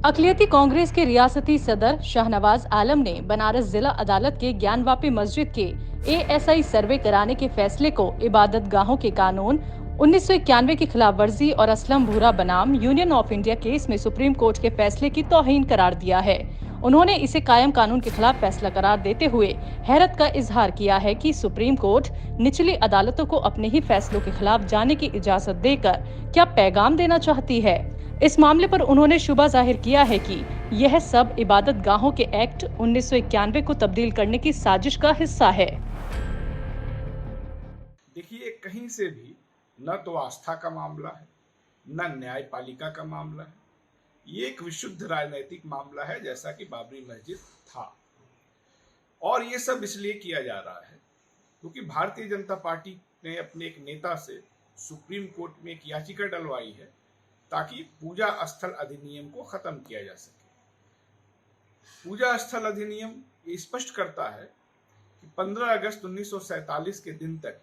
अक़लियती कांग्रेस के रियासती सदर शाहनवाज आलम ने बनारस जिला अदालत के ज्ञानवापी मस्जिद के एएसआई सर्वे कराने के फैसले को इबादत गाहों के कानून 1991 की खिलाफ वर्जी और असलम भूरा बनाम यूनियन ऑफ इंडिया केस में सुप्रीम कोर्ट के फैसले की तौहीन करार दिया है। उन्होंने इसे कायम कानून के खिलाफ फैसला करार देते हुए हैरत का इजहार किया है कि सुप्रीम कोर्ट निचली अदालतों को अपने ही फैसलों के खिलाफ जाने की इजाजत देकर क्या पैगाम देना चाहती है। इस मामले पर उन्होंने शुबा जाहिर किया है कि यह सब इबादत गाहों के एक्ट 1991 को तब्दील करने की साजिश का हिस्सा है। देखिए, कहीं से भी न तो आस्था का मामला है, न न्यायपालिका का मामला है। ये एक विशुद्ध राजनीतिक मामला है, जैसा कि बाबरी मस्जिद था। और ये सब इसलिए किया जा रहा है क्योंकि भारतीय जनता पार्टी ने अपने एक नेता से सुप्रीम कोर्ट में एक याचिका डलवाई है ताकि पूजा स्थल अधिनियम को खत्म किया जा सके। पूजा स्थल अधिनियम ये स्पष्ट करता है कि 15 अगस्त 1947 के दिन तक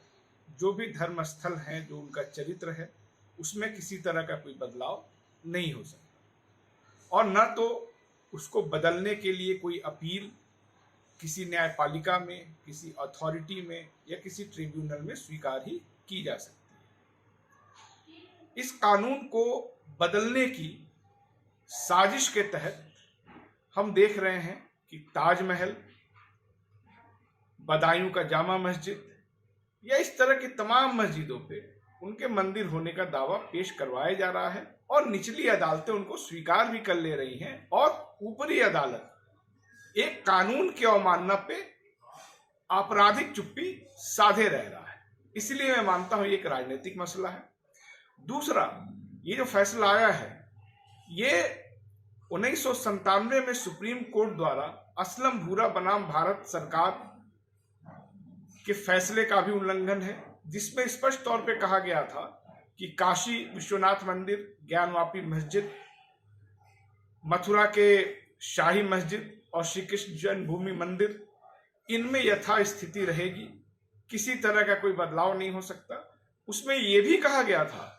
जो भी धर्म स्थल हैं, जो उनका चरित्र है, उसमें किसी तरह का कोई बदलाव नहीं हो सकता और न तो उसको बदलने के लिए कोई अपील किसी न्यायपालिका में, किसी अथॉरिटी में या किसी ट्रिब्यूनल में स्वीकार ही की जा सकती है। इस कानून को बदलने की साजिश के तहत हम देख रहे हैं कि ताजमहल, बदायूं का जामा मस्जिद या इस तरह की तमाम मस्जिदों पे उनके मंदिर होने का दावा पेश करवाया जा रहा है और निचली अदालतें उनको स्वीकार भी कर ले रही हैं और ऊपरी अदालत एक कानून की अवमानना पे आपराधिक चुप्पी साधे रह रहा है। इसलिए मैं मानता हूं ये एक राजनीतिक मसला है। दूसरा, ये जो फैसला आया है ये 1997 में सुप्रीम कोर्ट द्वारा असलम भूरा बनाम भारत सरकार के फैसले का भी उल्लंघन है, जिसमें स्पष्ट तौर पे कहा गया था कि काशी विश्वनाथ मंदिर, ज्ञानवापी मस्जिद, मथुरा के शाही मस्जिद और श्री कृष्ण जन्मभूमि मंदिर, इनमें यथास्थिति रहेगी, किसी तरह का कोई बदलाव नहीं हो सकता। उसमें यह भी कहा गया था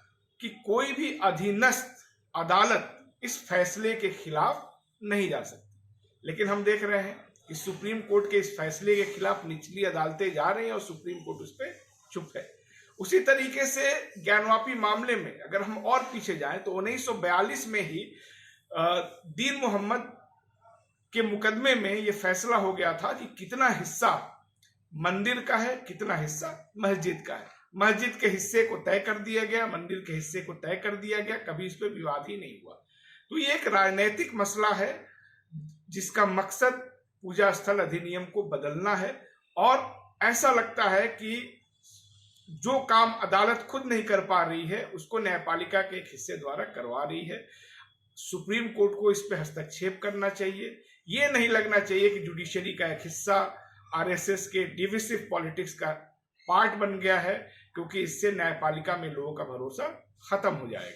कि कोई भी अधीनस्थ अदालत इस फैसले के खिलाफ नहीं जा सकती। लेकिन हम देख रहे हैं कि सुप्रीम कोर्ट के इस फैसले के खिलाफ निचली अदालतें जा रही हैं और सुप्रीम कोर्ट उस पर चुप है। उसी तरीके से ज्ञानवापी मामले में अगर हम और पीछे जाएं तो 1942 में ही दीन मोहम्मद के मुकदमे में यह फैसला हो गया था कि कितना हिस्सा मंदिर का है, कितना हिस्सा मस्जिद का है। मस्जिद के हिस्से को तय कर दिया गया, मंदिर के हिस्से को तय कर दिया गया, कभी इस पर विवाद ही नहीं हुआ। तो ये एक राजनीतिक मसला है जिसका मकसद पूजा स्थल अधिनियम को बदलना है और ऐसा लगता है कि जो काम अदालत खुद नहीं कर पा रही है उसको न्यायपालिका के एक हिस्से द्वारा करवा रही है। सुप्रीम कोर्ट को इस पे हस्तक्षेप करना चाहिए। ये नहीं लगना चाहिए कि जुडिशरी का एक हिस्सा आरएसएस के डिविसिव पॉलिटिक्स का पार्ट बन गया है, क्योंकि इससे न्यायपालिका में लोगों का भरोसा खत्म हो जाएगा।